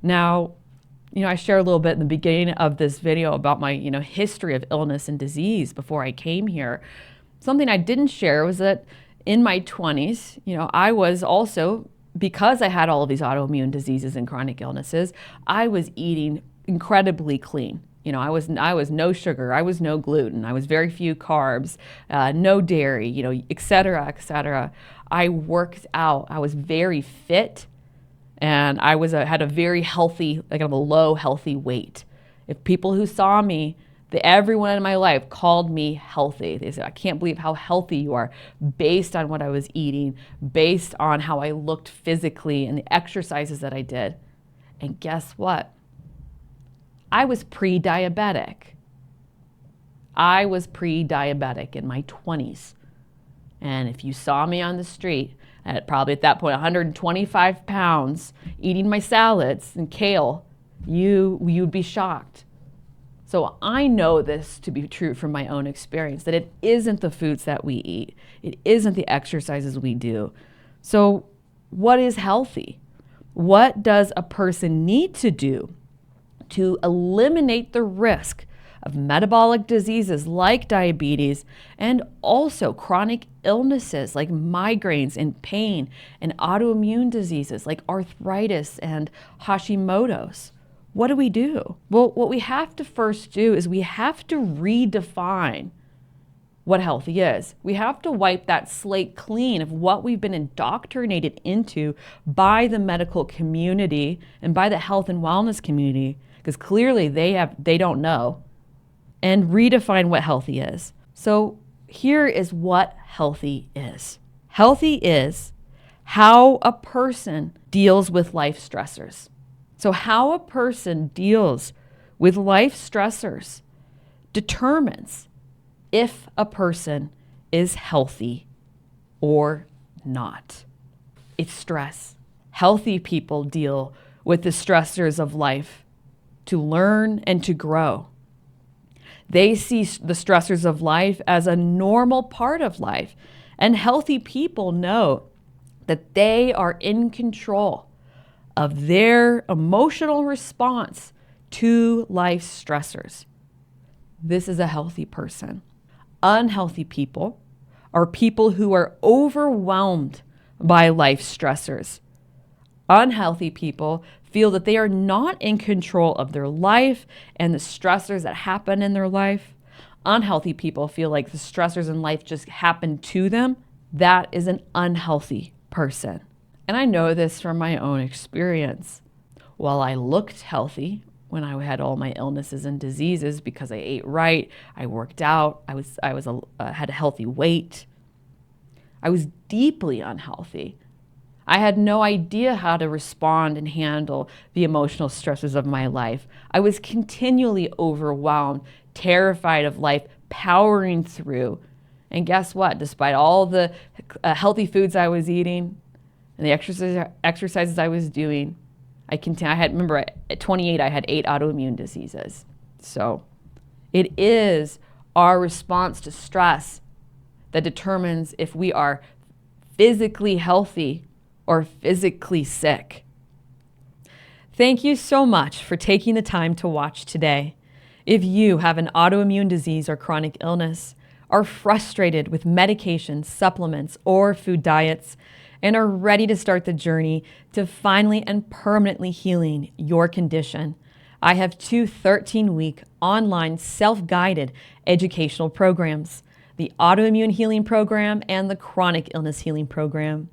Now, I shared a little bit in the beginning of this video about my, history of illness and disease before I came here. Something I didn't share was that in my 20s, I was also, because I had all of these autoimmune diseases and chronic illnesses, I was eating incredibly clean. I was no sugar, I was no gluten, I was very few carbs, no dairy, et cetera, et cetera. I worked out, I was very fit, and I had a very healthy, like a low healthy weight. If people who saw me, everyone in my life called me healthy. They said, I can't believe how healthy you are, based on what I was eating, based on how I looked physically and the exercises that I did. And guess what? I was pre-diabetic. I was pre-diabetic in my 20s. And if you saw me on the street, at probably at that point 125 pounds, eating my salads and kale, you'd be shocked. So I know this to be true from my own experience, that it isn't the foods that we eat. It isn't the exercises we do. So what is healthy? What does a person need to do to eliminate the risk of metabolic diseases like diabetes and also chronic illnesses like migraines and pain and autoimmune diseases like arthritis and Hashimoto's? What do we do? Well, what we have to first do is we have to redefine what healthy is. We have to wipe that slate clean of what we've been indoctrinated into by the medical community and by the health and wellness community, because clearly they don't know, and redefine what healthy is. So here is what healthy is. Healthy is how a person deals with life stressors. So how a person deals with life stressors determines if a person is healthy or not. It's stress. Healthy people deal with the stressors of life to learn and to grow. They see the stressors of life as a normal part of life. And healthy people know that they are in control of their emotional response to life's stressors. This is a healthy person. Unhealthy people are people who are overwhelmed by life stressors. Unhealthy people feel that they are not in control of their life and the stressors that happen in their life. Unhealthy people feel like the stressors in life just happen to them. That is an unhealthy person. And I know this from my own experience. While I looked healthy when I had all my illnesses and diseases because I ate right, I worked out, I had a healthy weight, I was deeply unhealthy. I had no idea how to respond and handle the emotional stresses of my life. I was continually overwhelmed, terrified of life, powering through. And guess what? Despite all the healthy foods I was eating and the exercises I was doing, remember at 28, I had 8 autoimmune diseases. So it is our response to stress that determines if we are physically healthy or physically sick. Thank you so much for taking the time to watch today. If you have an autoimmune disease or chronic illness, are frustrated with medications, supplements, or food diets, and are ready to start the journey to finally and permanently healing your condition, I have 2 13-week online self-guided educational programs, the Autoimmune Healing Program and the Chronic Illness Healing Program.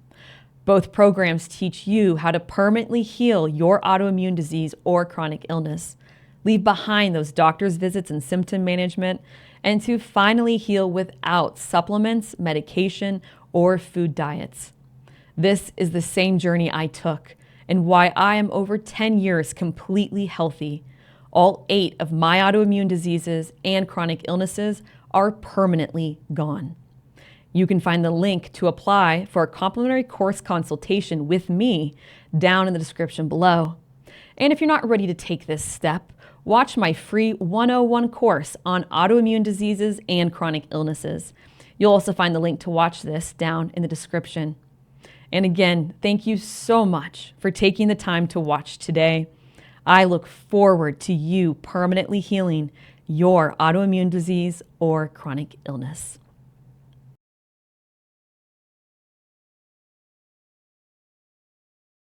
Both programs teach you how to permanently heal your autoimmune disease or chronic illness, leave behind those doctor's visits and symptom management, and to finally heal without supplements, medication, or food diets. This is the same journey I took and why I am over 10 years completely healthy. All 8 of my autoimmune diseases and chronic illnesses are permanently gone. You can find the link to apply for a complimentary course consultation with me down in the description below. And if you're not ready to take this step, watch my free 101 course on autoimmune diseases and chronic illnesses. You'll also find the link to watch this down in the description. And again, thank you so much for taking the time to watch today. I look forward to you permanently healing your autoimmune disease or chronic illness.